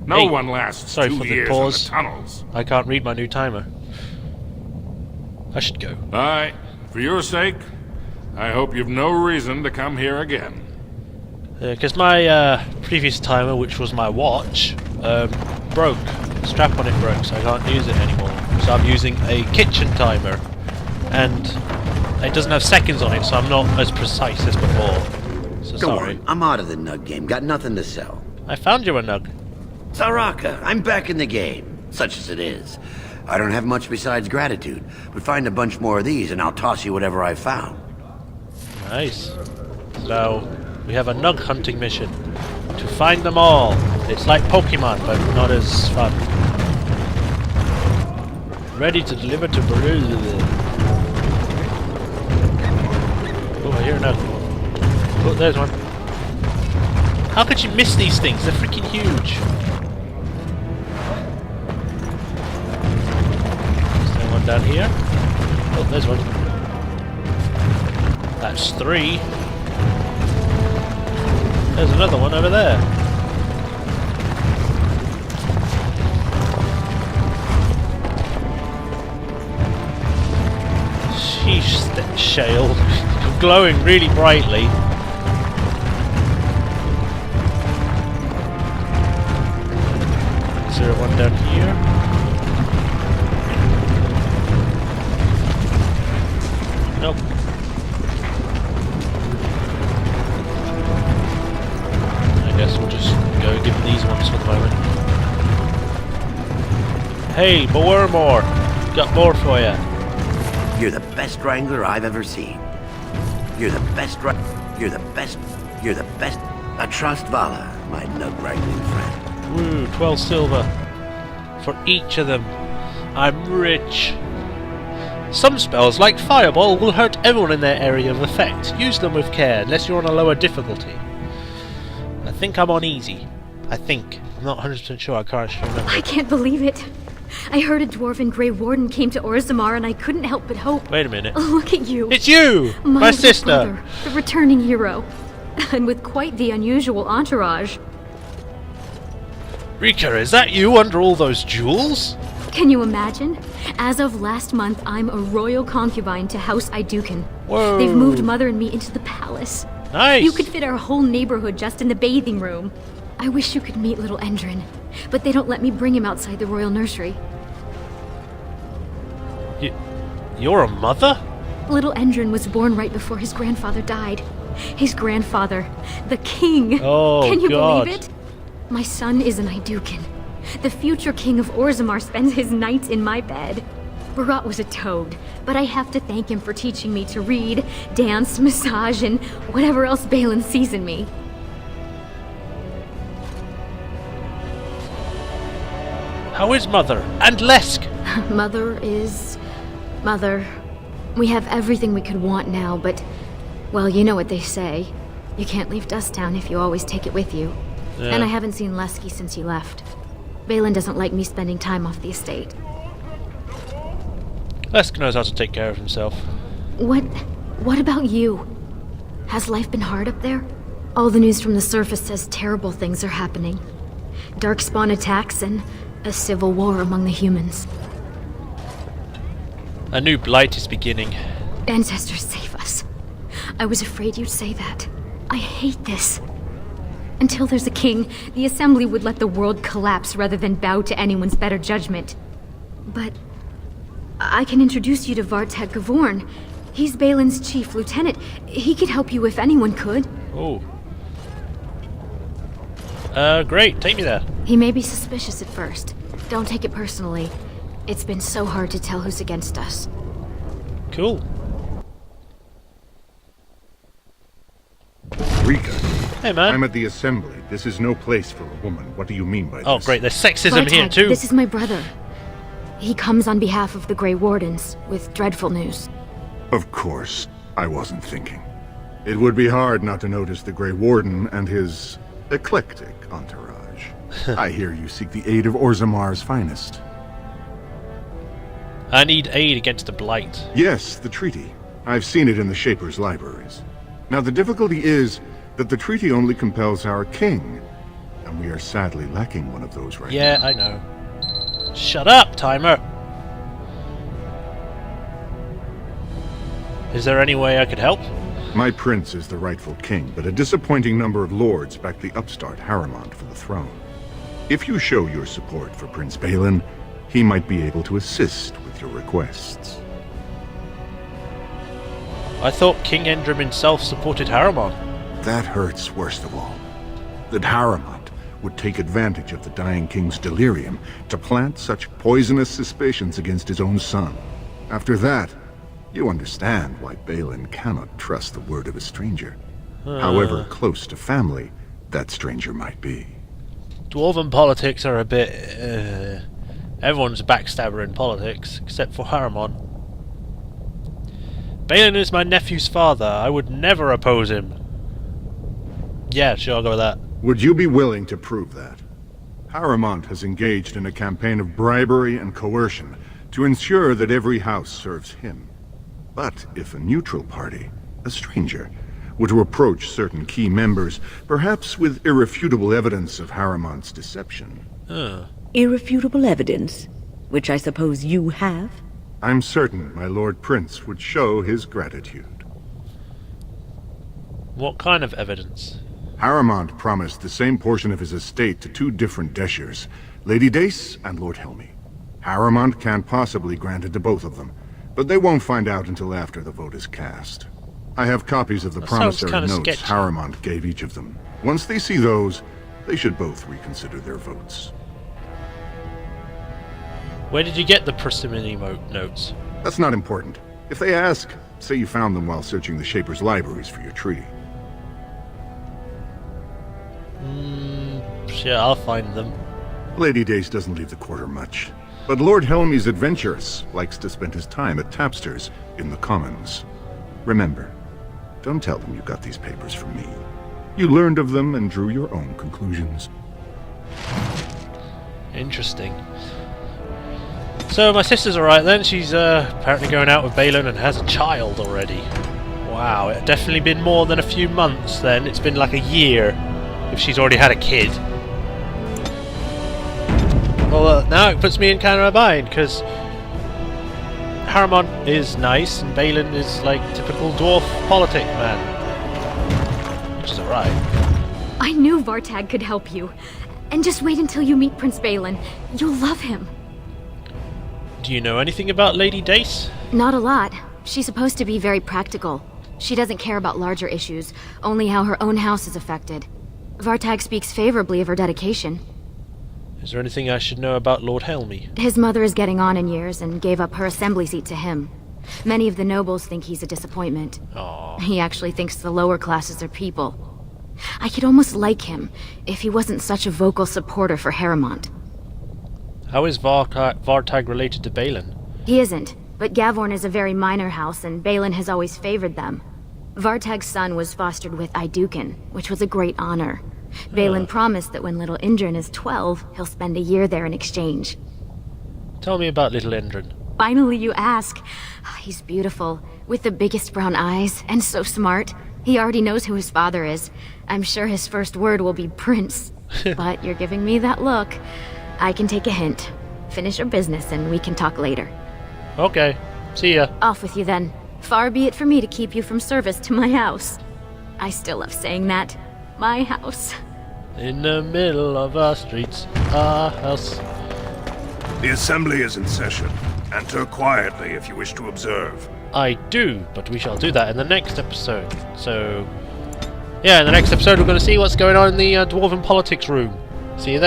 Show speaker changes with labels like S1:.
S1: No one lasts
S2: sorry
S1: 2
S2: for the
S1: years
S2: pause.
S1: in the tunnels.
S2: I can't read my new timer. I should go.
S1: Alright, for your sake, I hope you've no reason to come here again.
S2: Because my previous timer, which was my watch, broke. The strap on it broke, so I can't use it anymore. So I'm using a kitchen timer. And it doesn't have seconds on it, so I'm not as precise as before. So
S3: Go
S2: sorry.
S3: on, I'm out of the nug game. Got nothing to sell.
S2: I found you a nug.
S3: Saraka, I'm back in the game, such as it is. I don't have much besides gratitude, but find a bunch more of these and I'll toss you whatever I found.
S2: Nice. So, we have a nug hunting mission. To find them all. It's like Pokemon, but not as fun. Ready to deliver to Peru. Oh, I hear a nug. Oh, there's one. How could you miss these things? They're freaking huge. Is there one down here? Oh, there's one. That's 3. There's another one over there. Sheesh, that shale. Glowing really brightly. Is there one down here? Nope. I guess we'll just go give these ones for the moment. Hey, more! Got more for you.
S3: You're the best wrangler I've ever seen. You're the best You're the best. You're the best. I trust Vala, my nug wrangling friend.
S2: Woo, 12 silver for each of them. I'm rich. Some spells, like Fireball, will hurt everyone in their area of effect. Use them with care, unless you're on a lower difficulty. I think I'm on easy. I think. I'm not 100% sure, I can't remember.
S4: I can't believe it. I heard a dwarven Grey Warden came to Orzammar and I couldn't help but hope.
S2: Wait a minute.
S4: Oh, look at you.
S2: It's you! My
S4: little
S2: sister!
S4: brother, the returning hero. And with quite the unusual entourage.
S2: Rika, is that you under all those jewels?
S4: Can you imagine? As of last month, I'm a royal concubine to House Iduken.
S2: Whoa.
S4: They've moved Mother and me into the palace.
S2: Nice!
S4: You could fit our whole neighborhood just in the bathing room. I wish you could meet little Endrin, but they don't let me bring him outside the royal nursery.
S2: You're a mother?
S4: Little Endrin was born right before his grandfather died. His grandfather, the king.
S2: Oh,
S4: Can you
S2: God.
S4: believe it? My son is an Iduken. The future king of Orzammar spends his nights in my bed. Barat was a toad, but I have to thank him for teaching me to read, dance, massage, and whatever else Balin sees in me.
S2: How is Mother? And Lesk?
S4: Mother is... Mother. We have everything we could want now, but... Well, you know what they say. You can't leave Dusttown if you always take it with you.
S2: Yeah.
S4: And I haven't seen Lesky since he left. Balin doesn't like me spending time off the estate.
S2: Lesk knows how to take care of himself.
S4: What about you? Has life been hard up there? All the news from the surface says terrible things are happening. Darkspawn attacks and a civil war among the humans.
S2: A new blight is beginning.
S4: Ancestors save us. I was afraid you'd say that. I hate this. Until there's a king, the Assembly would let the world collapse rather than bow to anyone's better judgment. But I can introduce you to Vartek Gavorn. He's Balin's chief lieutenant. He could help you if anyone could.
S2: Oh. Great, take me there.
S4: He may be suspicious at first. Don't take it personally. It's been so hard to tell who's against us.
S2: Cool.
S5: Rika,
S2: Hey, man.
S5: I'm at the Assembly. This is no place for a woman. What do you mean by this?
S2: Oh, great, there's sexism here,
S4: Vartek,
S2: too.
S4: this is my brother. He comes on behalf of the Grey Wardens with dreadful news.
S5: Of course, I wasn't thinking. It would be hard not to notice the Grey Warden and his eclectic entourage. I hear you seek the aid of Orzammar's finest.
S2: I need aid against the blight.
S5: Yes, the treaty. I've seen it in the Shaper's libraries. Now, the difficulty is that the treaty only compels our king. and we are sadly lacking one of those right now.
S2: Yeah, I know. Shut up, timer! Is there any way I could help?
S5: My prince is the rightful king, but a disappointing number of lords back the upstart Harrimont for the throne. If you show your support for Prince Balin, he might be able to assist with your requests.
S2: I thought King Endrim himself supported Harrimon.
S5: That hurts worst of all. That Harrimont would take advantage of the dying king's delirium to plant such poisonous suspicions against his own son. After that, you understand why Balin cannot trust the word of a stranger, however close to family that stranger might be.
S2: Dwarven politics are a bit... everyone's a backstabber in politics, except for Harrimon. Balin is my nephew's father. I would never oppose him. Yeah, sure, I'll go with that.
S5: Would you be willing to prove that? Harrimont has engaged in a campaign of bribery and coercion to ensure that every house serves him. But if a neutral party, a stranger, were to approach certain key members, perhaps with irrefutable evidence of Harrimont's deception...
S6: Irrefutable evidence? Which I suppose you have?
S5: I'm certain my Lord Prince would show his gratitude.
S2: What kind of evidence?
S5: Harrimont promised the same portion of his estate to two different Deshers, Lady Dace and Lord Helmy. Harrimont can't possibly grant it to both of them, but they won't find out until after the vote is cast. I have copies of the promissory notes
S2: sketchy.
S5: Harrimont gave each of them. Once they see those, they should both reconsider their votes.
S2: Where did you get the parsimony notes?
S5: That's not important. If they ask, say you found them while searching the Shaper's libraries for your treaty.
S2: Yeah, I'll find them.
S5: Lady Dace doesn't leave the quarter much, but Lord Helmy's adventurous, likes to spend his time at tapsters in the Commons. Remember, don't tell them you got these papers from me. You learned of them and drew your own conclusions.
S2: Interesting. So my sister's alright then. She's apparently going out with Balin and has a child already. Wow, it's definitely been more than a few months then. It's been like a year if she's already had a kid. Well, now it puts me in kind of a bind, because Harrimon is nice and Balin is like typical dwarf politic man. Which is alright.
S4: I knew Vartag could help you. And just wait until you meet Prince Balin. You'll love him.
S2: Do you know anything about Lady Dace?
S4: Not a lot. She's supposed to be very practical. She doesn't care about larger issues, only how her own house is affected. Vartag speaks favorably of her dedication.
S2: Is there anything I should know about Lord Helmy?
S4: His mother is getting on in years and gave up her assembly seat to him. Many of the nobles think he's a disappointment.
S2: Aww.
S4: He actually thinks the lower classes are people. I could almost like him if he wasn't such a vocal supporter for Harrimont.
S2: How is Vartag related to Balin?
S4: He isn't, but Gavorn is a very minor house and Balin has always favored them. Vartag's son was fostered with Iduken, which was a great honor. Balin promised that when little Indrin is 12, he'll spend a year there in exchange.
S2: Tell me about little Endrin.
S4: Finally you ask. He's beautiful, with the biggest brown eyes, and so smart. He already knows who his father is. I'm sure his first word will be Prince. But you're giving me that look. I can take a hint. Finish your business and we can talk later.
S2: Okay, see ya.
S4: Off with you then. Far be it for me to keep you from service to my house. I still love saying that. My house.
S2: In the middle of our streets, our house.
S7: The assembly is in session. Enter quietly if you wish to observe.
S2: I do, but we shall do that in the next episode. So, yeah, in the next episode we're going to see what's going on in the Dwarven politics room. See you then.